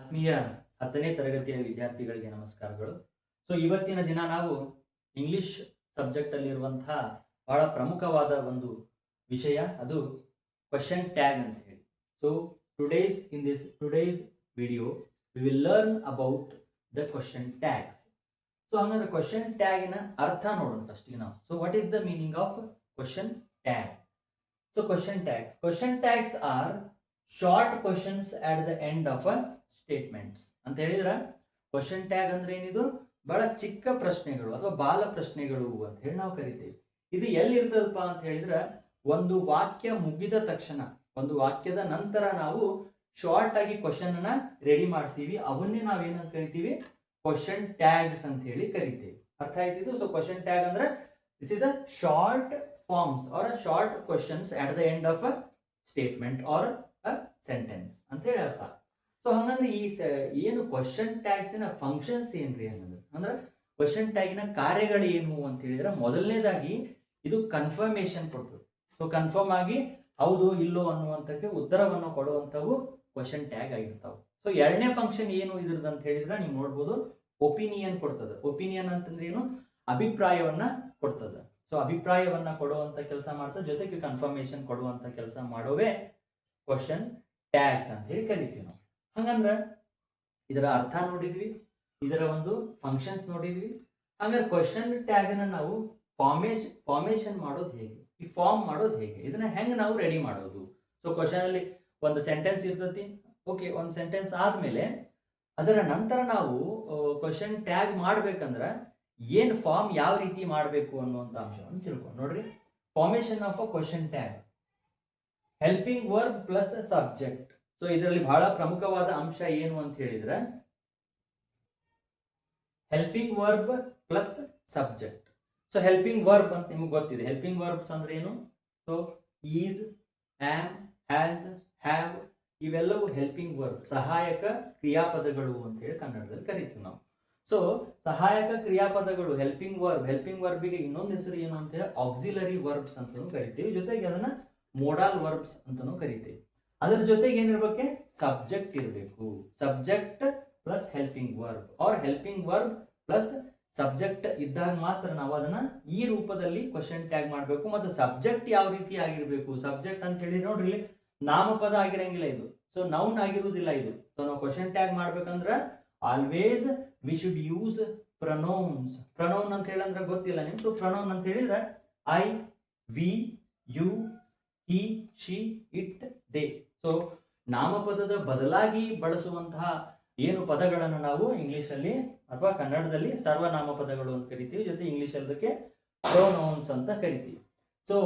ಆತ್ಮೀಯ 10ನೇ ತರಗತಿಯ ವಿದ್ಯಾರ್ಥಿಗಳಿಗೆ ನಮಸ್ಕಾರಗಳು. ಸೊ ಇವತ್ತಿನ ದಿನ ನಾವು ಇಂಗ್ಲಿಷ್ ಸಬ್ಜೆಕ್ಟ್ ಅಲ್ಲಿರುವಂತಹ ಬಹಳ ಪ್ರಮುಖವಾದ ಒಂದು ವಿಷಯ ಅದು ಕ್ವೆಶ್ಚನ್ ಟ್ಯಾಗ್ ಅಂತ ಹೇಳಿ. So today's video we will learn about the question tags. So ಹಂಗಂದ್ರೆ ಕ್ವೆಶ್ಚನ್ ಟ್ಯಾಗಿನ ಅರ್ಥ ನೋಡೋಣ ಫಸ್ಟಿಗೆ ನಾವು. So what is the meaning of question tag? So question tags are short questions at the end of a statements ಅಂತ ಹೇಳಿದ್ರೆ question tag ಅಂದ್ರೆ ಏನಿದು ಬಹಳ ಚಿಕ್ಕ ಪ್ರಶ್ನೆಗಳು ಅಥವಾ ಬಾಲ ಪ್ರಶ್ನೆಗಳು ಅಂತ ಹೇಳಿ ನಾವು ಕರಿತೀವಿ. ಇದು ಎಲ್ಲಿರ್ತದಪ್ಪ ಅಂತ ಹೇಳಿದ್ರೆ ಒಂದು ವಾಕ್ಯ ಮುಗಿದ ತಕ್ಷಣ, ಒಂದು ವಾಕ್ಯದ ನಂತರ ನಾವು ಶಾರ್ಟ್ ಆಗಿ ಕ್ವಶನ್ ಅನ್ನ ರೆಡಿ ಮಾಡ್ತೀವಿ. ಅವನ್ನೇ ನಾವೇನಂತ ಕರಿತೀವಿ? ಕ್ವಶನ್ ಟ್ಯಾಗ್ಸ್ ಅಂತ ಹೇಳಿ ಕರಿತೀವಿ. ಅರ್ಥ ಆಯ್ತಿದ್ದು? ಸೊ ಕ್ವಶನ್ ಟ್ಯಾಗ್ ಅಂದ್ರೆ this is a short forms or a short questions at the end of a statement or a sentence ಅಂತ ಹೇಳಿ ಅರ್ಥ. ಸೊ ಹಂಗಂದ್ರೆ ಈ ಏನು ಕ್ವಶನ್ ಟ್ಯಾಗ್ಸ್ ನ ಫಂಕ್ಷನ್ಸ್ ಏನ್ರಿ ಅನ್ನೋದು ಅಂದ್ರೆ ಕ್ವಶನ್ ಟ್ಯಾಗಿನ ಕಾರ್ಯಗಳು ಏನು ಅಂತ ಹೇಳಿದ್ರೆ ಮೊದಲನೇದಾಗಿ ಇದು ಕನ್ಫರ್ಮೇಶನ್ ಕೊಡ್ತದೆ. ಸೊ ಕನ್ಫರ್ಮ್ ಆಗಿ ಹೌದು ಇಲ್ಲೋ ಅನ್ನುವಂಥಕ್ಕೆ ಉತ್ತರವನ್ನು ಕೊಡುವಂಥವು ಕ್ವಶನ್ ಟ್ಯಾಗ್ ಆಗಿರ್ತಾವೆ. ಸೊ ಎರಡನೇ ಫಂಕ್ಷನ್ ಏನು ಇದ್ರದ್ದು ಅಂತ ಹೇಳಿದ್ರೆ ನೀವು ನೋಡ್ಬೋದು, ಒಪಿನಿಯನ್ ಕೊಡ್ತದೆ. ಒಪಿನಿಯನ್ ಅಂತಂದ್ರೆ ಏನು? ಅಭಿಪ್ರಾಯವನ್ನ ಕೊಡ್ತದೆ. ಸೊ ಅಭಿಪ್ರಾಯವನ್ನ ಕೊಡುವಂತ ಕೆಲಸ ಮಾಡ್ತದೆ, ಜೊತೆಗೆ ಕನ್ಫರ್ಮೇಶನ್ ಕೊಡುವಂತ ಕೆಲಸ ಮಾಡೋವೇ ಕ್ವಶನ್ ಟ್ಯಾಗ್ಸ್ ಅಂತ ಹೇಳಿ ಕರಿತೀವಿ ನಾವು. ಹಂಗಂದ್ರ ಇದರ ಅರ್ಥ ನೋಡಿದ್ವಿ, ಇದರ ಒಂದು ಫಂಕ್ಷನ್ಸ್ ನೋಡಿದ್ವಿ. ಹಂಗಾರೆ ಕ್ವಶನ್ ಟ್ಯಾಗ್ ಅನ್ನ ನಾವು ಫಾರ್ಮೇಶನ್ ಮಾಡೋದು ಹೇಗೆ, ಈ ಫಾರ್ಮ್ ಮಾಡೋದು ಹೇಗೆ, ಇದನ್ನ ಹೆಂಗ್ ನಾವು ರೆಡಿ ಮಾಡೋದು? ಸೊ ಕ್ವಶನ್ ಅಲ್ಲಿ ಒಂದು ಸೆಂಟೆನ್ಸ್ ಇರ್ತತಿ. ಓಕೆ, ಒಂದು ಸೆಂಟೆನ್ಸ್ ಆದ್ಮೇಲೆ ಅದರ ನಂತರ ನಾವು ಕ್ವಶನ್ ಟ್ಯಾಗ್ ಮಾಡ್ಬೇಕಂದ್ರ ಏನ್ ಫಾರ್ಮ್ ಯಾವ ರೀತಿ ಮಾಡಬೇಕು ಅನ್ನುವಂತ ಅಂಶವನ್ನು ತಿಳ್ಕೊಂಡು ನೋಡ್ರಿ. Formation of a question tag, helping verb plus subject. So ಇದರಲ್ಲಿ ಬಹಳ ಪ್ರಮುಖವಾದ ಅಂಶ ಏನು ಅಂತ ಹೇಳಿದ್ರೆ helping verb plus subject. So helping verb ಅಂತ ನಿಮಗೆ ಗೊತ್ತಿದೆ. ಹೆಲ್ಪಿಂಗ್ ವರ್ಬ್ಸ್ ಅಂದ್ರೆ ಏನು? So is, am, has, have ಇವೆಲ್ಲವೂ ಹೆಲ್ಪಿಂಗ್ ವರ್ಬ್, ಸಹಾಯಕ ಕ್ರಿಯಾಪದಗಳು ಅಂತ ಹೇಳಿ ಕನ್ನಡದಲ್ಲಿ ಕರಿತೀವಿ ನಾವು. ಸೊ ಸಹಾಯಕ ಕ್ರಿಯಾಪದಗಳು ಹೆಲ್ಪಿಂಗ್ ವರ್ಬ್ಗೆ ಇನ್ನೊಂದು ಹೆಸರು ಏನು ಅಂತ ಹೇಳಿ ಆಕ್ಸಿಲರಿ ವರ್ಬ್ಸ್ ಅಂತಾನೂ ಕರಿತೀವಿ. ಜೊತೆಗೆ ಅದನ್ನ ಮೋಡಲ್ ವರ್ಬ್ಸ್ ಅಂತಾನೂ ಕರಿತೀವಿ. ಅದರ ಜೊತೆಗೆ ಏನಿರ್ಬೇಕು? ಸಬ್ಜೆಕ್ಟ್ ಇರಬೇಕು. Subject plus helping verb are helping verb plus subject ಇದ್ದಾಗ ಮಾತ್ರ ನಾವು ಅದನ್ನ ಈ ರೂಪದಲ್ಲಿ ಕ್ವಶನ್ ಟ್ಯಾಗ್ ಮಾಡಬೇಕು. ಮತ್ತು ಸಬ್ಜೆಕ್ಟ್ ಯಾವ ರೀತಿ ಆಗಿರ್ಬೇಕು? ಸಬ್ಜೆಕ್ಟ್ ಅಂತ ಹೇಳಿ ನೋಡ್ರಿ, ನಾಮಪದ ಆಗಿರಂಗಿಲ್ಲ ಇದು. ಸೊ ನೌನ್ ಆಗಿರುವುದಿಲ್ಲ ಇದು. ಸೊ ನಾವು ಕ್ವಶನ್ ಟ್ಯಾಗ್ ಮಾಡ್ಬೇಕಂದ್ರ always we should use pronouns. Pronoun ಅಂತ ಹೇಳಂದ್ರೆ ಗೊತ್ತಿಲ್ಲ ನಿಮ್ಗೆ. ಪ್ರನೌನ್ ಅಂತ ಹೇಳಿದ್ರೆ I, we, you, he, she, it, they. So ನಾಮಪದದ ಬದಲಾಗಿ ಬಳಸುವಂತಹ ಏನು ಪದಗಳನ್ನು ನಾವು ಇಂಗ್ಲಿಷ್ ಅಲ್ಲಿ ಅಥವಾ ಕನ್ನಡದಲ್ಲಿ ಸರ್ವನಾಮಪದಗಳು ಅಂತ ಕರಿತೀವಿ. ಜೊತೆ ಇಂಗ್ಲಿಷ್ ಅದಕ್ಕೆ ಪ್ರೊನೌನ್ಸ್ ಅಂತ ಕರಿತೀವಿ. So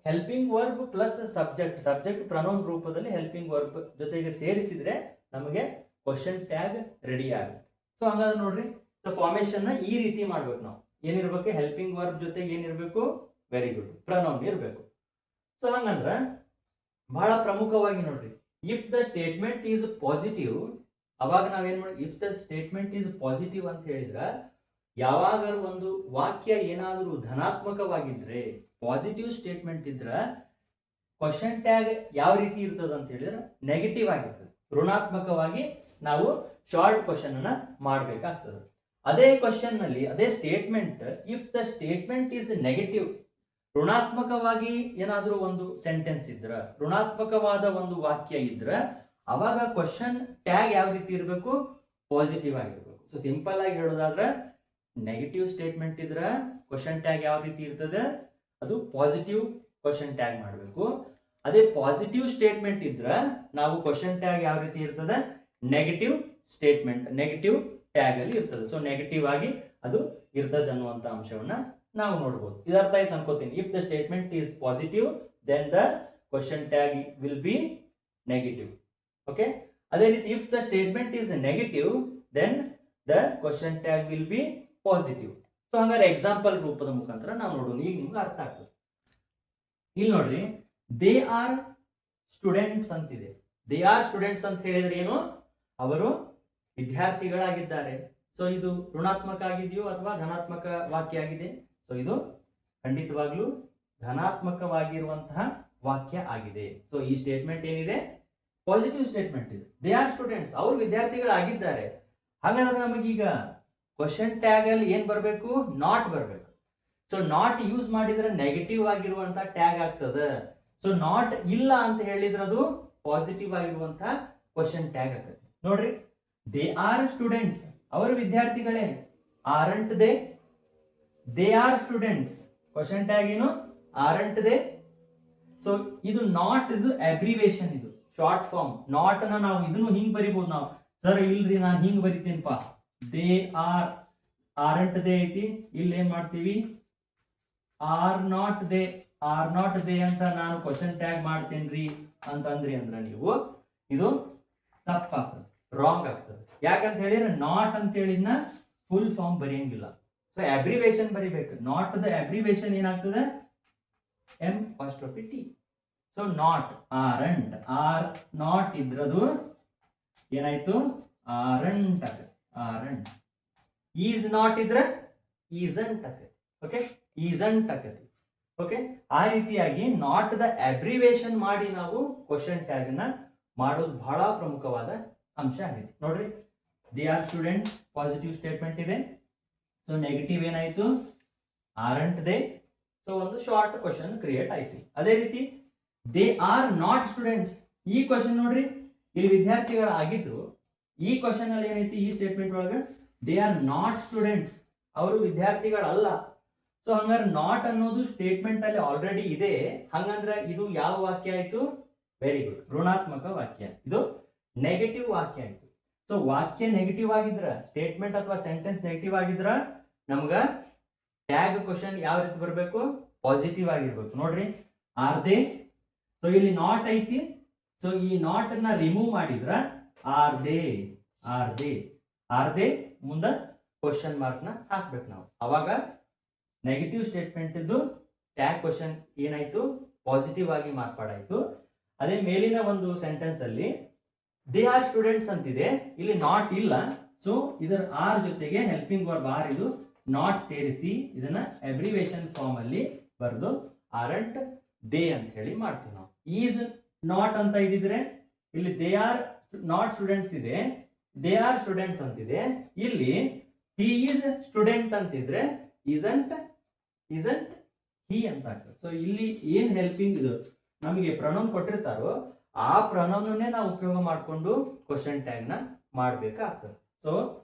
helping verb plus subject pronoun ರೂಪದಲ್ಲಿ ಹೆಲ್ಪಿಂಗ್ ವರ್ಬ್ ಜೊತೆಗೆ ಸೇರಿಸಿದ್ರೆ ನಮಗೆ ಕ್ವಶನ್ ಟ್ಯಾಗ್ ರೆಡಿ ಆಗುತ್ತೆ. ಸೊ ಹಂಗಾದ್ರೆ ನೋಡ್ರಿ, ಸೊ ಫಾರ್ಮೇಶನ್ ಈ ರೀತಿ ಮಾಡ್ಬೇಕು ನಾವು. ಏನಿರ್ಬೇಕು? ಹೆಲ್ಪಿಂಗ್ ವರ್ಬ್ ಜೊತೆಗೆ ಏನಿರ್ಬೇಕು? ವೆರಿ ಗುಡ್, ಪ್ರನೌನ್ ಇರಬೇಕು. ಸೊ ಹಂಗಂದ್ರ ಬಹಳ ಪ್ರಮುಖವಾಗಿ ನೋಡ್ರಿ, if the statement is positive, ಅವಾಗ ನಾವೇನ್ ಮಾಡಿ, if the statement is positive ಅಂತ ಹೇಳಿದ್ರ ಯಾವಾಗ ಒಂದು ವಾಕ್ಯ ಏನಾದರೂ ಧನಾತ್ಮಕವಾಗಿದ್ರೆ, ಪಾಸಿಟಿವ್ ಸ್ಟೇಟ್ಮೆಂಟ್ ಇದ್ರ ಕ್ವಶನ್ ಟ್ಯಾಗ್ ಯಾವ ರೀತಿ ಇರ್ತದ ಅಂತ ಹೇಳಿದ್ರೆ ನೆಗೆಟಿವ್ ಆಗಿರ್ತದೆ. ಋಣಾತ್ಮಕವಾಗಿ ನಾವು ಶಾರ್ಟ್ ಕ್ವಶನ್ ಅನ್ನ ಮಾಡಬೇಕಾಗ್ತದೆ. ಅದೇ ಕ್ವಶನ್ ನಲ್ಲಿ ಅದೇ statement, if the statement is negative, ಋಣಾತ್ಮಕವಾಗಿ ಏನಾದರೂ ಒಂದು ಸೆಂಟೆನ್ಸ್ ಇದ್ರ, ಋಣಾತ್ಮಕವಾದ ಒಂದು ವಾಕ್ಯ ಇದ್ರ, ಅವಾಗ ಕ್ವಶನ್ ಟ್ಯಾಗ್ ಯಾವ ರೀತಿ ಇರಬೇಕು? ಪಾಸಿಟಿವ್ ಆಗಿರ್ಬೇಕು. ಸೊ ಸಿಂಪಲ್ ಆಗಿ ಹೇಳೋದಾದ್ರೆ ನೆಗೆಟಿವ್ ಸ್ಟೇಟ್ಮೆಂಟ್ ಇದ್ರ ಕ್ವಶನ್ ಟ್ಯಾಗ್ ಯಾವ ರೀತಿ ಇರ್ತದೆ? ಅದು ಪಾಸಿಟಿವ್ ಕ್ವಶನ್ ಟ್ಯಾಗ್ ಮಾಡಬೇಕು. ಅದೇ ಪಾಸಿಟಿವ್ ಸ್ಟೇಟ್ಮೆಂಟ್ ಇದ್ರ ನಾವು ಕ್ವಶನ್ ಟ್ಯಾಗ್ ಯಾವ ರೀತಿ ಇರ್ತದೆ? ನೆಗೆಟಿವ್ ಸ್ಟೇಟ್ಮೆಂಟ್, ನೆಗೆಟಿವ್ ಟ್ಯಾಗ್ ಅಲ್ಲಿ ಇರ್ತದೆ. ಸೊ ನೆಗೆಟಿವ್ ಆಗಿ ಅದು ಇರ್ತದೆ ಅನ್ನುವಂತ ಅಂಶವನ್ನ ನಾವು ನೋಡಬಹುದು. ಇದರ್ಥ ಆಯ್ತು ಅನ್ಕೋತೀನಿ. If the statement is positive then the question tag will be negative. Okay, ಅದೇ ರೀತಿ if the statement is negative then the question tag will be positive. So ಹಂಗಾರೆ ಎಕ್ಸಾಂಪಲ್ ರೂಪದ ಮುಖಾಂತರ ನಾವು ನೋಡೋಣ, ಈಗ ನಿಮ್ಗೆ ಅರ್ಥ ಆಗ್ತದೆ. ಇಲ್ಲಿ ನೋಡ್ರಿ, ದೇ ಆರ್ ಸ್ಟೂಡೆಂಟ್ಸ್ ಅಂತಿದೆ. ದೇ ಆರ್ ಸ್ಟೂಡೆಂಟ್ಸ್ ಅಂತ ಹೇಳಿದ್ರೆ ಏನು? ಅವರು ವಿದ್ಯಾರ್ಥಿಗಳಾಗಿದ್ದಾರೆ. ಸೊ ಇದು ಋಣಾತ್ಮಕ ಆಗಿದೆಯೋ ಅಥವಾ ಧನಾತ್ಮಕ ವಾಕ್ಯ ಆಗಿದೆ? ಸೊ ಇದು ಖಂಡಿತವಾಗ್ಲೂ ಧನಾತ್ಮಕವಾಗಿರುವಂತಹ ವಾಕ್ಯ ಆಗಿದೆ. ಸೊ ಈ ಸ್ಟೇಟ್ಮೆಂಟ್ ಏನಿದೆ ಪಾಸಿಟಿವ್ ಸ್ಟೇಟ್ಮೆಂಟ್ ಇದೆ. ದೇ ಆರ್ ಸ್ಟೂಡೆಂಟ್ಸ್, ಅವರು ವಿದ್ಯಾರ್ಥಿಗಳಾಗಿದ್ದಾರೆ. ಹಾಗಾದ್ರೆ ನಮಗೀಗ ಕ್ವಶನ್ ಟ್ಯಾಗ್ ಅಲ್ಲಿ ಏನ್ ಬರಬೇಕು? ನಾಟ್ ಬರಬೇಕು. ಸೊ ನಾಟ್ ಯೂಸ್ ಮಾಡಿದ್ರೆ ನೆಗೆಟಿವ್ ಆಗಿರುವಂತ ಟ್ಯಾಗ್ ಆಗ್ತದೆ. ಸೊ ನಾಟ್ ಇಲ್ಲ ಅಂತ ಹೇಳಿದ್ರೆ ಅದು ಪಾಸಿಟಿವ್ ಆಗಿರುವಂತ ಕ್ವಶನ್ ಟ್ಯಾಗ್ ಆಗ್ತದೆ. ನೋಡ್ರಿ, ದೇ ಆರ್ ಸ್ಟೂಡೆಂಟ್ಸ್, ಅವರು ವಿದ್ಯಾರ್ಥಿಗಳೇ. Aren't they? They are students. Question tag ಏನು? Aren't they. ಸೊ ಇದು ನಾಟ್, ಇದು ಅಬ್ರಿವೇಶನ್, ಇದು ಶಾರ್ಟ್ ಫಾರ್ಮ್. ನಾಟ್ ಅನ್ನ ನಾವು ಇದನ್ನು ಹಿಂಗ್ ಬರಿಬಹುದು. ನಾವು ಸರ್ ಇಲ್ರಿ ನಾನು ಹಿಂಗ್ ಬರಿತೀನಿಪ್ಪ, ದೇ ಆರ್, ಆರಂಟ್ ದೇ ಐತಿ, ಇಲ್ಲಿ ಏನ್ ಮಾಡ್ತೀವಿ? Are not they, are not they ಅಂತ ನಾನು ಕ್ವಶನ್ ಟ್ಯಾಗ್ ಮಾಡ್ತೇನ್ರಿ ಅಂತಂದ್ರಿ ಅಂದ್ರೆ ನೀವು ಇದು ತಪ್ಪಾಗ್ತದೆ, ರಾಂಗ್ ಆಗ್ತದೆ. ಯಾಕಂತ ಹೇಳಿದ್ರೆ ನಾಟ್ ಅಂತ ಹೇಳಿದ್ನ ಫುಲ್ ಫಾರ್ಮ್ ಬರೆಯಂಗಿಲ್ಲ. ಸೊ ಅಬ್ರಿವೇಶನ್ ಬರಿಬೇಕು. ನಾಟ್ ದ ಅಬ್ರಿವೇಶನ್ ಏನಾಗ್ತದೆ? N apostrophe T. So not, aren't, are not ಇದ್ರದು ಏನಾಯ್ತು? ಆರಂಟ್ ಆಗತ್ತೆ, ಆರಂಟ್. ಈಸ್ ನಾಟ್ ಇದ್ರೆ ಈಸಂಟ್ ಆಗತ್ತೆ. ಓಕೆ, ಈಸಂಟ್ ಆಗತ್ತೆ. ಓಕೆ, ಆ ರೀತಿಯಾಗಿ ನಾಟ್ ದ ಅಬ್ರಿವೇಶನ್ ಮಾಡಿ ನಾವು ಕ್ವಶನ್ ಟ್ಯಾಗ್ ನ ಮಾಡೋದು ಬಹಳ ಪ್ರಮುಖವಾದ ಅಂಶ ಆಗಿದೆ. ನೋಡ್ರಿ, they are student positive statement ಇದೆ. ಸೊ ನೆಗೆಟಿವ್ ಏನಾಯ್ತು? Aren't they. ಸೊ ಒಂದು ಶಾರ್ಟ್ ಕ್ವಶನ್ ಕ್ರಿಯೇಟ್ ಆಯ್ತು. ಅದೇ ರೀತಿ ದೇ ಆರ್ ನಾಟ್ ಸ್ಟೂಡೆಂಟ್ಸ್. ಈ ಕ್ವಶನ್ ನೋಡ್ರಿ, ಇಲ್ಲಿ ವಿದ್ಯಾರ್ಥಿಗಳಾಗಿದ್ರು. ಈ ಕ್ವಶನ್ ಅಲ್ಲಿ ಏನೈತಿ? ಈ ಸ್ಟೇಟ್ಮೆಂಟ್ ಒಳಗೆ ದೇ ಆರ್ ನಾಟ್ ಸ್ಟೂಡೆಂಟ್ಸ್, ಅವರು ವಿದ್ಯಾರ್ಥಿಗಳಲ್ಲ. ಸೊ ಹಂಗಾರೆ ನಾಟ್ ಅನ್ನೋದು ಸ್ಟೇಟ್ಮೆಂಟ್ ಅಲ್ಲಿ ಆಲ್ರೆಡಿ ಇದೆ. ಹಂಗಂದ್ರೆ ಇದು ಯಾವ ವಾಕ್ಯ ಆಯ್ತು? ವೆರಿ ಗುಡ್, ಋಣಾತ್ಮಕ ವಾಕ್ಯ. ಇದು ನೆಗೆಟಿವ್ ವಾಕ್ಯ ಆಯ್ತು. ಸೊ ವಾಕ್ಯ ನೆಗೆಟಿವ್ ಆಗಿದ್ರ, ಸ್ಟೇಟ್ಮೆಂಟ್ ಅಥವಾ ಸೆಂಟೆನ್ಸ್ ನೆಗೆಟಿವ್ ಆಗಿದ್ರ ನಮ್ಗ ಟ್ಯಾಗ್ ಕ್ವಶನ್ ಯಾವ ರೀತಿ ಬರಬೇಕು? ಪಾಸಿಟಿವ್ ಆಗಿರ್ಬೇಕು. ನೋಡ್ರಿ, ಆರ್ ದೇ. ಸೊ ಇಲ್ಲಿ ನಾಟ್ ಐತಿ. ಸೊ ಈ ನಾಟ್ ಅನ್ನ ರಿಮೂವ್ ಮಾಡಿದ್ರ are they, are they, are they ಮುಂದ ಕ್ವಶನ್ ಮಾರ್ಕ್ ನ ಹಾಕ್ಬೇಕು ನಾವು. ಅವಾಗ ನೆಗೆಟಿವ್ ಸ್ಟೇಟ್ಮೆಂಟ್ ಇದ್ದು ಟ್ಯಾಗ್ ಕ್ವಶನ್ ಏನಾಯ್ತು? ಪಾಸಿಟಿವ್ ಆಗಿ ಮಾರ್ಪಾಡಾಯ್ತು. ಅದೇ ಮೇಲಿನ ಒಂದು ಸೆಂಟೆನ್ಸ್ ಅಲ್ಲಿ ದೇ ಆರ್ ಸ್ಟೂಡೆಂಟ್ಸ್ ಅಂತಿದೆ, ಇಲ್ಲಿ ನಾಟ್ ಇಲ್ಲ. ಸೊ ಇದರ ಆರ್ ಜೊತೆಗೆ ಹೆಲ್ಪಿಂಗ್ ವರ್ಬ್ ಆರ್, ಇದು ನಾಟ್ ಸೇರಿಸಿ ಇದನ್ನ ಅಬ್ರಿವೇಶನ್ ಫಾರ್ಮ್ ಅಲ್ಲಿ ಬರೆದು ಆರಂಟ್ ದೇ ಅಂತ ಹೇಳಿ ಮಾಡ್ತೀವಿ ನಾವು. ಈಸ್ ನಾಟ್ ಅಂತ ಇದ್ದಿದ್ರೆ ಇಲ್ಲಿ ದೇ ಆರ್ ನಾಟ್ ಸ್ಟೂಡೆಂಟ್ಸ್ ಇದೆ, ದೇ ಆರ್ ಸ್ಟೂಡೆಂಟ್ಸ್ ಅಂತಿದೆ. ಇಲ್ಲಿ ಹಿ ಈಸ್ ಸ್ಟೂಡೆಂಟ್ ಅಂತಿದ್ರೆ isn't, isn't he ಅಂತ ಆಗ್ತದೆ. ಸೊ ಇಲ್ಲಿ ಏನ್ ಹೆಲ್ಪಿಂಗ್ ಇದು ನಮಗೆ ಪ್ರೊನೌನ್ ಕೊಟ್ಟಿರ್ತಾರೋ ಆ ಪ್ರೊನೌನ್ನೇ ನಾವು ಉಪಯೋಗ ಮಾಡಿಕೊಂಡು ಕ್ವಶನ್ ಟ್ಯಾಗ್ ನ ಮಾಡ್ಬೇಕಾಗ್ತದೆ. ಸೊ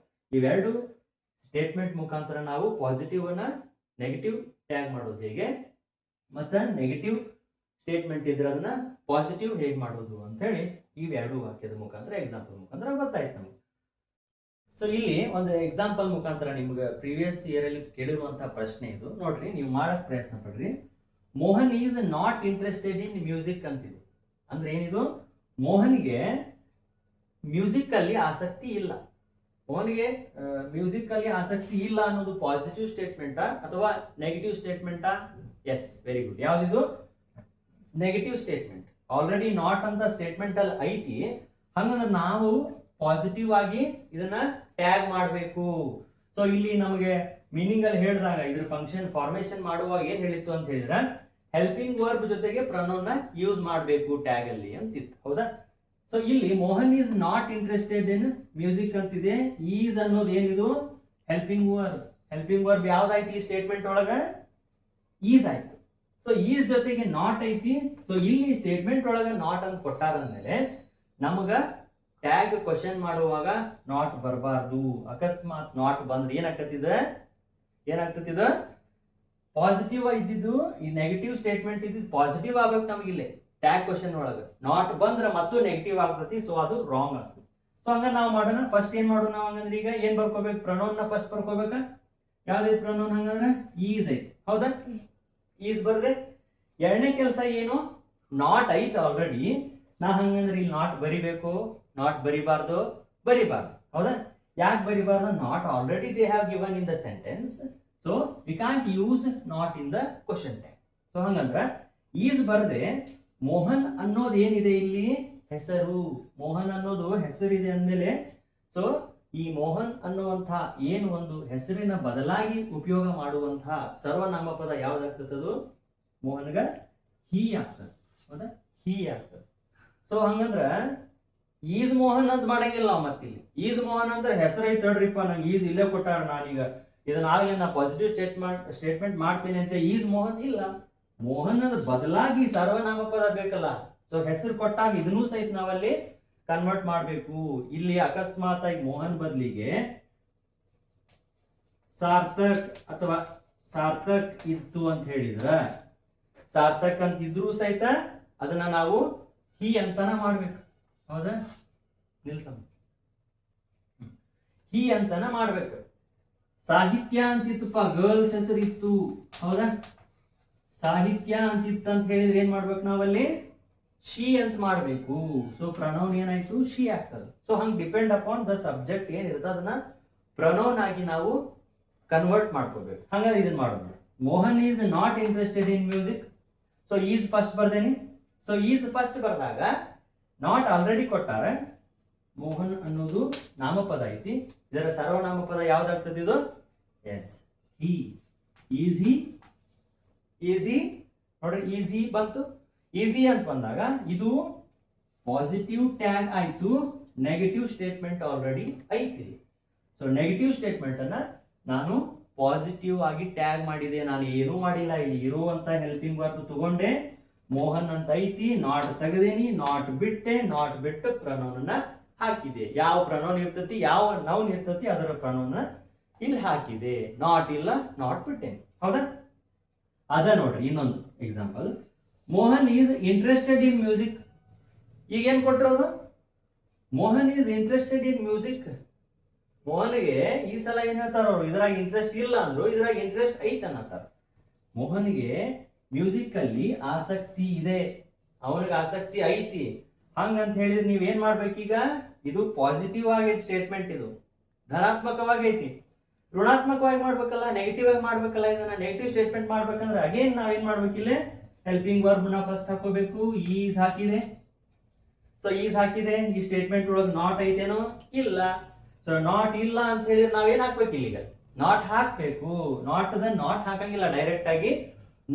ಇವೆರಡು ಸ್ಟೇಟ್ಮೆಂಟ್ ಮುಖಾಂತರ ನಾವು ಪಾಸಿಟಿವ್ ಅನ್ನ ನೆಗೆಟಿವ್ ಟ್ಯಾಗ್ ಮಾಡೋದು ಹೇಗೆ, ಮತ್ತೆ ನೆಗೆಟಿವ್ ಸ್ಟೇಟ್ಮೆಂಟ್ ಇದ್ರೆ ಅದನ್ನ ಪಾಸಿಟಿವ್ ಹೇಗೆ ಮಾಡೋದು ಅಂತ ಹೇಳಿ ಇವೆರಡು ವಾಕ್ಯದ ಮುಖಾಂತರ, ಎಕ್ಸಾಂಪಲ್ ಮುಖಾಂತರ ಗೊತ್ತಾಯ್ತು ನಮ್ಗೆ. ಸೊ ಇಲ್ಲಿ ಒಂದು ಎಕ್ಸಾಂಪಲ್ ಮುಖಾಂತರ ನಿಮ್ಗೆ ಪ್ರೀವಿಯಸ್ ಇಯರ್ ಅಲ್ಲಿ ಕೇಳಿರುವಂತಹ ಪ್ರಶ್ನೆ ಇದು. ನೋಡ್ರಿ, ನೀವು ಮಾಡಕ್ ಪ್ರಯತ್ನ ಪಡ್ರಿ. Mohan is not interested in music ಅಂತಿದೆ. ಅಂದ್ರೆ ಏನಿದು? ಮೋಹನ್ಗೆ ಮ್ಯೂಸಿಕ್ ಅಲ್ಲಿ ಆಸಕ್ತಿ ಇಲ್ಲ. ಮೋಹನ್ಗೆ ಮ್ಯೂಸಿಕ್ ಅಲ್ಲಿ ಆಸಕ್ತಿ ಇಲ್ಲ ಅನ್ನೋದು ಪಾಸಿಟಿವ್ ಸ್ಟೇಟ್ಮೆಂಟಾ ಅಥವಾ ನೆಗೆಟಿವ್ ಸ್ಟೇಟ್ಮೆಂಟಾ? Yes, very good. ಯಾವ್ದಿದು? Negative statement. ಆಲ್ರೆಡಿ ನಾಟ್ ಅಂತ ಸ್ಟೇಟ್ಮೆಂಟ್ ಅಲ್ಲಿ ಐತಿ. ಹಂಗಂದ್ರೆ ನಾವು ಪಾಸಿಟಿವ್ ಆಗಿ ಇದನ್ನ ಟ್ಯಾಗ್ ಮಾಡಬೇಕು. ಸೊ ಇಲ್ಲಿ ನಮಗೆ ಮೀನಿಂಗ್ ಅಲ್ಲಿ ಹೇಳಿದಾಗ ಇದ್ರ ಫಂಕ್ಷನ್ ಫಾರ್ಮೇಶನ್ ಮಾಡುವಾಗ ಏನ್ ಹೇಳಿತ್ತು ಅಂತ ಹೇಳಿದ್ರೆ ಹೆಲ್ಪಿಂಗ್ ವರ್ಬ್ ಜೊತೆಗೆ ಪ್ರೊನೌನ್ ನ ಯೂಸ್ ಮಾಡಬೇಕು ಟ್ಯಾಗ್ ಅಲ್ಲಿ ಅಂತಿತ್ತು, ಹೌದಾ? ಸೊ ಇಲ್ಲಿ Mohan is not interested in music ಅಂತಿದೆ. ಈಸ್ ಅನ್ನೋದು ಏನಿದು? Helping verb. ಹೆಲ್ಪಿಂಗ್ ವರ್ಬ್ ಯಾವ್ದಾಯ್ತು ಈ ಸ್ಟೇಟ್ಮೆಂಟ್ ಒಳಗ? ಈಸ್ ಆಯ್ತು. ಸೊ ಈಸ್ ಜೊತೆಗೆ ನಾಟ್ ಐತಿ. ಸೊ ಇಲ್ಲಿ ಸ್ಟೇಟ್ಮೆಂಟ್ ಒಳಗ ನಾಟ್ ಅಂತ ಕೊಟ್ಟಾರಂದ್ಮೇಲೆ ನಮಗ ಟ್ಯಾಗ್ ಕ್ವಶನ್ ಮಾಡುವಾಗ ನಾಟ್ ಬರಬಾರ್ದು. ಅಕಸ್ಮಾತ್ ನಾಟ್ ಬಂದ್ರೆ ಏನಾಗ್ತತಿದ? ಪಾಸಿಟಿವ್ ಇದ್ದಿದ್ದು ಈ ನೆಗೆಟಿವ್ ಸ್ಟೇಟ್ಮೆಂಟ್ ಇದ್ದಿದ್ದು ಪಾಸಿಟಿವ್ ಆಗ್ಬೇಕು ನಮಗಿಲ್ಲಿ ಟ್ಯಾಗ್ ಕ್ವಶನ್ ಒಳಗ. ನಾಟ್ ಬಂದ್ರೆ ಮತ್ತು ನೆಗೆಟಿವ್ ಆಗ್ತತಿ. ಸೊ ಅದು ರಾಂಗ್ ಆಗ್ತದೆ. ಸೊ ಹಂಗ ನಾವು ಮಾಡೋಣ. ಫಸ್ಟ್ ಏನ್ ಮಾಡೋಣ ನಾವು ಹಂಗಂದ್ರೆ ಈಗ ಏನ್ ಬರ್ಕೋಬೇಕು? ಪ್ರೊನೌನ್ ನ ಫಸ್ಟ್ ಬರ್ಕೋಬೇಕ. ಯಾವ್ದೈತಿ ಪ್ರೊನೌನ್? ಹಂಗಂದ್ರೆ ಈಸ್ ಐತಿ, ಹೌದಾ? ಈಸ್ ಬರ್ದೆ ಎರಡನೇ ಕೆಲಸ ಏನು? ನಾಟ್ ಐತ್ ಆಲ್ರೆಡಿ. ನಾ ಹಂಗಂದ್ರೆ ಇಲ್ಲಿ ನಾಟ್ ಬರಿಬೇಕು, ನಾಟ್ ಬರಿಬಾರ್ದು? ಹೌದಾ? ಯಾಕೆ ಬರಿಬಾರ್ದು? Not already they have given in the sentence. So we can't use not in the question tag. So ಹಂಗಂದ್ರ ಈಸ್ ಬರ್ದೆ ಮೋಹನ್ ಅನ್ನೋದು ಏನಿದೆ ಇಲ್ಲಿ? ಹೆಸರು. ಮೋಹನ್ ಅನ್ನೋದು ಹೆಸರಿದೆ ಅಂದ್ಮೇಲೆ ಸೊ ಈ ಮೋಹನ್ ಅನ್ನುವಂತಹ ಏನು ಒಂದು ಹೆಸರಿನ ಬದಲಾಗಿ ಉಪಯೋಗ ಮಾಡುವಂತಹ ಸರ್ವನಾಮ ಪದ ಯಾವ್ದಾಗ್ತದದು? ಮೋಹನ್ಗ ಹೀ ಆಗ್ತದೆ, ಹೌದಾ? ಹೀ ಆಗ್ತದೆ. ಸೊ ಹಂಗಂದ್ರ ಈಸ್ ಮೋಹನ್ ಅಂತ ಮಾಡಂಗಿಲ್ಲ ನಾವು ಮತ್ತಿಲ್ಲಿ. ಈಸ್ ಮೋಹನ್ ಅಂದ್ರೆ ಹೆಸರು ಐತೆ ನೋಡ್ರಿಪ್ಪ, ನಂಗೆ ಈಸ್ ಇಲ್ಲೇ ಕೊಟ್ಟಾರ, ನಾನೀಗ ಇದನ್ನಾಗಲೇ ನಾ ಪಾಸಿಟಿವ್ ಸ್ಟೇಟ್ಮೆಂಟ್ ಮಾಡ್ತೇನೆ ಅಂತ ಈಸ್ ಮೋಹನ್ ಇಲ್ಲ. ಮೋಹನ್ ಬದಲಾಗಿ ಸರ್ವನಾಮ ಪದ ಬೇಕಲ್ಲ. ಸೊ ಹೆಸರು ಕೊಟ್ಟಾಗ ಇದನ್ನೂ ಸಹಿತ ನಾವಲ್ಲಿ ಕನ್ವರ್ಟ್ ಮಾಡಬೇಕು. ಇಲ್ಲಿ ಅಕಸ್ಮಾತ್ ಆಗಿ ಮೋಹನ್ ಬದಲಿಗೆ ಸಾರ್ಥಕ್ ಅಥವಾ ಸಾರ್ಥಕ್ ಇತ್ತು ಅಂತ ಹೇಳಿದ್ರ, ಸಾರ್ಥಕ್ ಅಂತ ಇದ್ರೂ ಸಹಿತ ಅದನ್ನ ನಾವು ಹಿ ಅಂತಾನ ಮಾಡ್ಬೇಕು. ಹೌದಾ? ನಿಲ್ಸಮ್ಮ, ಹಿ ಅಂತಾನ ಮಾಡ್ಬೇಕು. ಸಾಹಿತ್ಯ ಅಂತಿತ್ತಪ್ಪ, ಗರ್ಲ್ಸ್ ಹೆಸರು ಇತ್ತು. ಹೌದಾ? ಸಾಹಿತ್ಯ ಅಂತಿತ್ತು ಅಂತ ಹೇಳಿದ್ರೆ ಏನ್ ಮಾಡ್ಬೇಕು ನಾವಲ್ಲಿ? ಶಿ ಅಂತ ಮಾಡ್ಬೇಕು. ಸೊ ಪ್ರನೌನ್ ಏನಾಯ್ತು? ಶಿ ಆಗ್ತದೆ. So hang depend upon the subject ಏನ್ ಇರ್ತದೆ ಅದನ್ನ ಪ್ರನೌನ್ ಆಗಿ ನಾವು ಕನ್ವರ್ಟ್ ಮಾಡ್ಕೋಬೇಕು. ಹಾಗಾದ್ರೆ ಇದನ್ನ ಮಾಡೋದು. Mohan is not interested in music. So is first ಬರ್ದೇನಿ. ಸೊ ಈಸ್ ಫಸ್ಟ್ ಬರ್ದಾಗ ನಾಟ್ ಆಲ್ರೆಡಿ ಕೊಟ್ಟಾರ. ಮೋಹನ್ ಅನ್ನೋದು ನಾಮಪದ ಐತಿ. ಇದರ ಸರ್ವನಾಮಪದ ಯಾವ್ದಾಗ್ತದೆ ಇದು? Yes, he. ಈಸಿ, ಈಸಿ ನೋಡ್ರಿ, ಈಸಿ ಬಂತು. ಈಸಿ ಅಂತ ಬಂದಾಗ ಇದು ಪಾಸಿಟಿವ್ ಟ್ಯಾಗ್ ಆಯ್ತು, ನೆಗೆಟಿವ್ ಸ್ಟೇಟ್ಮೆಂಟ್ ಆಲ್ರೆಡಿ ಐತಿ. ಸೊ ನೆಗೆಟಿವ್ ಸ್ಟೇಟ್ಮೆಂಟ್ ಅನ್ನ ನಾನು ಪಾಸಿಟಿವ್ ಆಗಿ ಟ್ಯಾಗ್ ಮಾಡಿದೆ. ನಾನು ಏನೂ ಮಾಡಿಲ್ಲ, ಇಲ್ಲಿ ಇರುವಂತ ಹೆಲ್ಪಿಂಗ್ ವರ್ಬ್ ತಗೊಂಡೆ, ಮೋಹನ್ ಅಂತ ಐತಿ, ನಾಟ್ ತೆಗೆದೇನಿ, ನಾಟ್ ಬಿಟ್ಟೆ, ನಾಟ್ ಬಿಟ್ಟು ಪ್ರನೌನ್ ಅನ್ನ ಹಾಕಿದೆ. ಯಾವ ಪ್ರನೌನ್ ಇರ್ತತಿ, ಯಾವ ನೌನ್ ಇರ್ತತಿ ಅದರ ಪ್ರನೌನ್ ಇಲ್ಲಿ ಹಾಕಿದೆ. ನಾಟ್ ಇಲ್ಲ, ನಾಟ್ ಬಿಟ್ಟೆ. ಹೌದಾ? ಅದ ನೋಡ್ರಿ ಇನ್ನೊಂದು example. Mohan is interested in music. ಈಗ ಏನ್ ಕೊಟ್ರು ಅವರು? Mohan is interested in music. ಮೋಹನ್ಗೆ ಈ ಸಲ ಏನ್ ಹೇಳ್ತಾರ ಅವರು? ಇದ್ರಾಗ ಇಂಟ್ರೆಸ್ಟ್ ಇಲ್ಲ ಅಂದ್ರು, ಇದ್ರಾಗ ಇಂಟ್ರೆಸ್ಟ್ ಐತೆ ಅನ್ನತ್ತಾರ. ಮೋಹನ್ಗೆ ಮ್ಯೂಸಿಕ್ ಅಲ್ಲಿ ಆಸಕ್ತಿ ಇದೆ, ಅವನಿಗೆ ಆಸಕ್ತಿ ಐತಿ. ಹಂಗಂತ ಹೇಳಿದ್ರೆ ನೀವ್ ಏನ್ ಮಾಡ್ಬೇಕೀಗ? ಇದು ಪಾಸಿಟಿವ್ ಆಗೈತಿ ಸ್ಟೇಟ್ಮೆಂಟ್, ಇದು ಧನಾತ್ಮಕವಾಗೈತಿ. ಋಣಾತ್ಮಕವಾಗಿ ಮಾಡ್ಬೇಕಲ್ಲ, ನೆಗೆಟಿವ್ ಆಗಿ ಮಾಡ್ಬೇಕಲ್ಲ. ಇದನ್ನ ನೆಗೆಟಿವ್ ಸ್ಟೇಟ್ಮೆಂಟ್ ಮಾಡ್ಬೇಕಂದ್ರೆ ಅಗೇನ್ ನಾವೇನ್ ಮಾಡ್ಬೇಕಿಲ್ಲ? ಹೆಲ್ಪಿಂಗ್ ವರ್ಬ್ ನ ಫಸ್ಟ್ ಹಾಕೋಬೇಕು. ಈಸ್ ಹಾಕಿದೆ. ಸೊ ಈಸ್ ಹಾಕಿದೆ. ಈ ಸ್ಟೇಟ್ಮೆಂಟ್ ಒಳಗೆ ನಾಟ್ ಐತೇನೋ? ಇಲ್ಲ. ಸೊ ನಾಟ್ ಇಲ್ಲ ಅಂತ ಹೇಳಿದ್ರೆ ನಾವೇನ್ ಹಾಕ್ಬೇಕು? ಇಲ್ಲಿಗ ನಾಟ್ ಹಾಕ್ಬೇಕು. ನಾಟ್ ಹಾಕಂಗಿಲ್ಲ ಡೈರೆಕ್ಟ್ ಆಗಿ,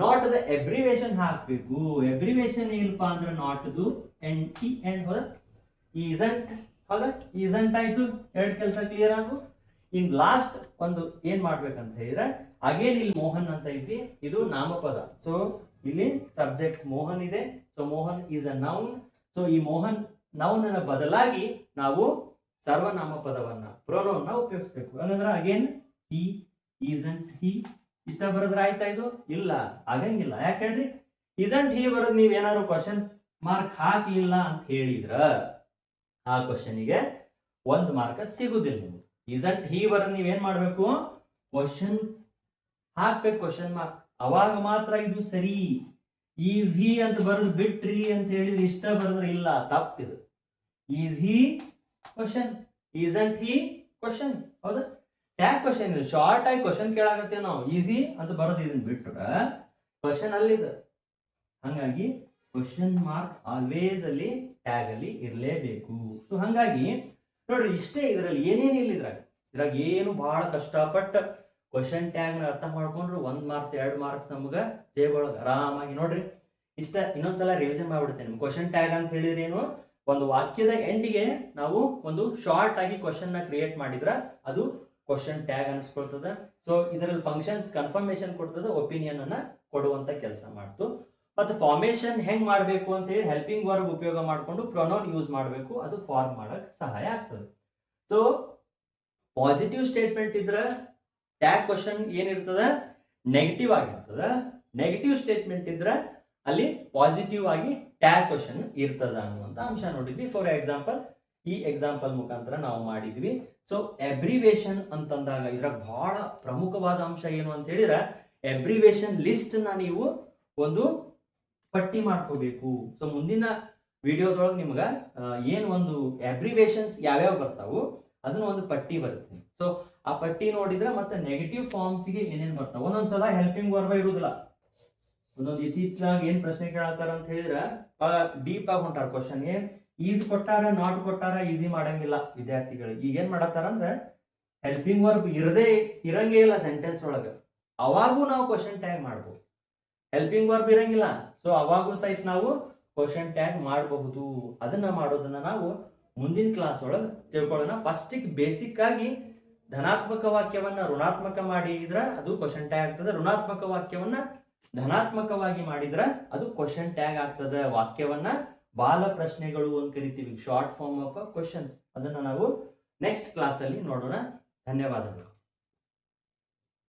ನಾಟ್ ದ ಎಬ್ರಿವೇಶನ್ ಹಾಕ್ಬೇಕು. ಎಬ್ರಿವೇಶನ್ ಏನಪ್ಪಾ ಅಂದ್ರೆ ನಾಟ್ದು ಎಂಡ್. ಹೌದಾ? ಈಸಂಟ್. ಹೌದಾ? ಈಸಂಟ್ ಆಯ್ತು. ಎರಡು ಕೆಲಸ ಕ್ಲಿಯರ್ ಆಗು. ಇನ್ ಲಾಸ್ಟ್ ಒಂದು ಏನ್ ಮಾಡ್ಬೇಕಂತ ಹೇಳಿದ್ರೆ ಅಗೇನ್ ಇಲ್ಲಿ ಮೋಹನ್ ಅಂತ ಐತಿ, ಇದು ನಾಮಪದ. ಸೊ ಇಲ್ಲಿ ಸಬ್ಜೆಕ್ಟ್ ಮೋಹನ್ ಇದೆ. So Mohan is a noun. So ಈ ಮೋಹನ್ ನೌನ್ ಬದಲಾಗಿ ನಾವು ಸರ್ವನಾಮ ಪದವನ್ನ ಪ್ರೊನೌನ್ ನ ಉಪಯೋಗಿಸ್ಬೇಕು. ಅಂದ್ರೆ ಅಗೇನ್ ಹಿ, ಈಸಂಟ್ ಹಿ ಇಷ್ಟ ಬರೋದ್ರ ಆಯ್ತಾ? ಇದು ಇಲ್ಲ, ಆಗಂಗಿಲ್ಲ. ಯಾಕೆ ಹೇಳ್ರಿ? ಈಸಂಟ್ ಹಿ ಬರೋದು ನೀವ್ ಏನಾದ್ರು ಕ್ವಶನ್ ಮಾರ್ಕ್ ಹಾಕ್ಲಿಲ್ಲ ಅಂತ ಹೇಳಿದ್ರ ಆ ಕ್ವಶನ್ಗೆ 1 ಮಾರ್ಕ್ ಸಿಗುದಿಲ್ಲ ನಿಮ್ಗೆ. ಈಸಂಟ್ ಹಿ ಬರೋದು ನೀವೇನ್ ಮಾಡ್ಬೇಕು? ಕ್ವಶನ್ ಹಾಕ್ಬೇಕು, ಕ್ವಶನ್ ಮಾರ್ಕ್. ಅವಾಗ ಮಾತ್ರ ಇದು ಸರಿ. ಈಸ್ ಹಿ ಅಂತ ಬರೋದು ಬಿಟ್ರಿ ಅಂತ ಹೇಳಿದ್ರೆ ಇಷ್ಟ ಬರೋದ್ರ ಇಲ್ಲ, ತಪ್ಪಿದು. Is he question, isn't he question. ಹೌದಾ? ಟ್ಯಾಗ್ ಕ್ವಶನ್ ಇದು, ಶಾರ್ಟ್ ಆಗಿ ಕ್ವಶನ್ ಕೇಳಾಗತ್ತೇವೆ ನಾವು. ಈಸಿ ಅಂತ ಬರೋದು ಇದನ್ನ ಬಿಟ್ರ ಕ್ವಶನ್ ಅಲ್ಲಿದೆ. ಹಂಗಾಗಿ ಕ್ವಶನ್ ಮಾರ್ಕ್ ಆಲ್ವೇಸ್ ಅಲ್ಲಿ ಟ್ಯಾಗ್ ಅಲ್ಲಿ ಇರಲೇಬೇಕು. ಸೊ ಹಂಗಾಗಿ ನೋಡ್ರಿ, ಇಷ್ಟೇ ಇದರಲ್ಲಿ ಏನೇನು ಇಲ್ಲ. ಇದ್ರಾಗ ಏನು ಬಹಳ ಕಷ್ಟಪಟ್ಟು ಕ್ವಶನ್ ಟ್ಯಾಗ್ ನ ಅರ್ಥ ಮಾಡ್ಕೊಂಡ್ರು 1 ಮಾರ್ಕ್ಸ್ 2 ಮಾರ್ಕ್ಸ್ ನಮ್ಗ ಜೇಬೊಳಗೆ ಆರಾಮಾಗಿ. ನೋಡ್ರಿ ಇಷ್ಟ ಇನ್ನೊಂದ್ಸಲ ರಿವಿಷನ್ ಮಾಡ್ಬಿಡ್ತೇನೆ. ಕ್ವಶನ್ ಟ್ಯಾಗ್ ಅಂತ ಹೇಳಿದ್ರೆ ಏನು? ಒಂದು ವಾಕ್ಯದ ಎಂಡಿಗೆ ನಾವು ಒಂದು ಶಾರ್ಟ್ ಆಗಿ ಕ್ವಶನ್ ನ ಕ್ರಿಯೇಟ್ ಮಾಡಿದ್ರ ಅದು ಕ್ವಶನ್ ಟ್ಯಾಗ್ ಅನ್ಸ್ಕೊಳ್ತದ. ಸೊ ಇದರಲ್ಲಿ ಫಂಕ್ಷನ್ಸ್ ಕನ್ಫರ್ಮೇಶನ್ ಕೊಡ್ತದ, ಒಪಿನಿಯನ್ ಅನ್ನ ಕೊಡುವಂತ ಕೆಲಸ ಮಾಡ್ತು. ಮತ್ತು ಫಾರ್ಮೇಶನ್ ಹೆಂಗ್ ಮಾಡ್ಬೇಕು ಅಂತ ಹೇಳಿ ಹೆಲ್ಪಿಂಗ್ ವರ್ಬ್ ಉಪಯೋಗ ಮಾಡ್ಕೊಂಡು ಪ್ರೊನೌನ್ ಯೂಸ್ ಮಾಡಬೇಕು, ಅದು ಫಾರ್ಮ್ ಮಾಡಕ್ ಸಹಾಯ ಆಗ್ತದೆ. ಸೊ ಪಾಸಿಟಿವ್ ಸ್ಟೇಟ್ಮೆಂಟ್ ಇದ್ರ ಟ್ಯಾಗ್ ಕ್ವಶನ್ ಏನಿರ್ತದ? ನೆಗೆಟಿವ್ ಆಗಿರ್ತದ. ನೆಗೆಟಿವ್ ಸ್ಟೇಟ್ಮೆಂಟ್ ಇದ್ರ ಅಲ್ಲಿ ಪಾಸಿಟಿವ್ ಆಗಿ ಟ್ಯಾಗ್ ಕ್ವಶನ್ ಇರ್ತದ ಅನ್ನುವಂತ ಅಂಶ ನೋಡಿದ್ವಿ. ಫಾರ್ ಎಕ್ಸಾಂಪಲ್ ಈ ಎಕ್ಸಾಂಪಲ್ ಮುಖಾಂತರ ನಾವು ಮಾಡಿದ್ವಿ. ಸೊ ಎಬ್ರಿವೇಶನ್ ಅಂತಂದಾಗ ಇದ್ರ ಬಹಳ ಪ್ರಮುಖವಾದ ಅಂಶ ಏನು ಅಂತ ಹೇಳಿದ್ರೆ ಎಬ್ರಿವೇಶನ್ ಲಿಸ್ಟ್ ನ ನೀವು ಒಂದು ಪಟ್ಟಿ ಮಾಡ್ಕೋಬೇಕು. ಸೊ ಮುಂದಿನ ವಿಡಿಯೋದೊಳಗೆ ನಿಮ್ಗ ಏನ್ ಒಂದು ಅಬ್ರಿವೇಶನ್ಸ್ ಯಾವ್ಯಾವ ಬರ್ತಾವು ಅದನ್ನ ಒಂದು ಪಟ್ಟಿ ಬರುತ್ತೆ. ಸೊ ಆ ಪಟ್ಟಿ ನೋಡಿದ್ರೆ ಮತ್ತೆ ನೆಗೆಟಿವ್ ಫಾರ್ಮ್ಸ್ ಗೆ ಏನೇನ್ ಬರ್ತಾವ. ಒಂದೊಂದ್ಸಲ ಹೆಲ್ಪಿಂಗ್ ವರ್ಬ ಇರುದಿಲ್ಲ. ಒಂದೊಂದು ಇತ್ತೀಚೆಗೆ ಏನ್ ಪ್ರಶ್ನೆ ಕೇಳತ್ತಾರ ಅಂತ ಹೇಳಿದ್ರೆ ಬಹಳ ಡೀಪ್ ಆಗಿ ಹೊಂಟಾರ ಕ್ವಶನ್. ಏನ್ ಈಸ್ ಕೊಟ್ಟಾರ, ನಾಟ್ ಕೊಟ್ಟಾರ, ಈಸಿ ಮಾಡಂಗಿಲ್ಲ ವಿದ್ಯಾರ್ಥಿಗಳಿಗೆ. ಈಗ ಏನ್ ಮಾಡತ್ತಾರ ಅಂದ್ರೆ ಹೆಲ್ಪಿಂಗ್ ವರ್ಬ್ ಇರಂಗೇ ಇಲ್ಲ ಸೆಂಟೆನ್ಸ್ ಒಳಗ, ಅವಾಗೂ ನಾವು ಕ್ವಶನ್ ಟ್ಯಾಗ್ ಮಾಡ್ಬೋದು. ಹೆಲ್ಪಿಂಗ್ ವರ್ಬ್ ಇರಂಗಿಲ್ಲ, ಸೊ ಅವಾಗೂ ಸಹಿತ ನಾವು ಕ್ವಶನ್ ಟ್ಯಾಗ್ ಮಾಡಬಹುದು. ಅದನ್ನ ಮಾಡೋದನ್ನ ನಾವು ಮುಂದಿನ ಕ್ಲಾಸ್ ಒಳಗೆ ತಿಳ್ಕೊಳ್ಳೋಣ. ಫಸ್ಟಿಗೆ ಬೇಸಿಕ್ ಆಗಿ ಧನಾತ್ಮಕ ವಾಕ್ಯವನ್ನ ಋಣಾತ್ಮಕ ಮಾಡಿದ್ರ ಅದು ಕ್ವಶನ್ ಟ್ಯಾಗ್ ಆಗ್ತದೆ, ಋಣಾತ್ಮಕ ವಾಕ್ಯವನ್ನ ಧನಾತ್ಮಕವಾಗಿ ಮಾಡಿದ್ರ ಅದು ಕ್ವಶನ್ ಟ್ಯಾಗ್ ಆಗ್ತದೆ. ವಾಕ್ಯವನ್ನ ಬಾಲ ಪ್ರಶ್ನೆಗಳು ಅಂತ ಕರಿತೀವಿ, ಶಾರ್ಟ್ ಫಾರ್ಮ್ ಆಫ್ ಕ್ವಶನ್ಸ್. ಅದನ್ನ ನಾವು ನೆಕ್ಸ್ಟ್ ಕ್ಲಾಸ್ ಅಲ್ಲಿ ನೋಡೋಣ. ಧನ್ಯವಾದಗಳು.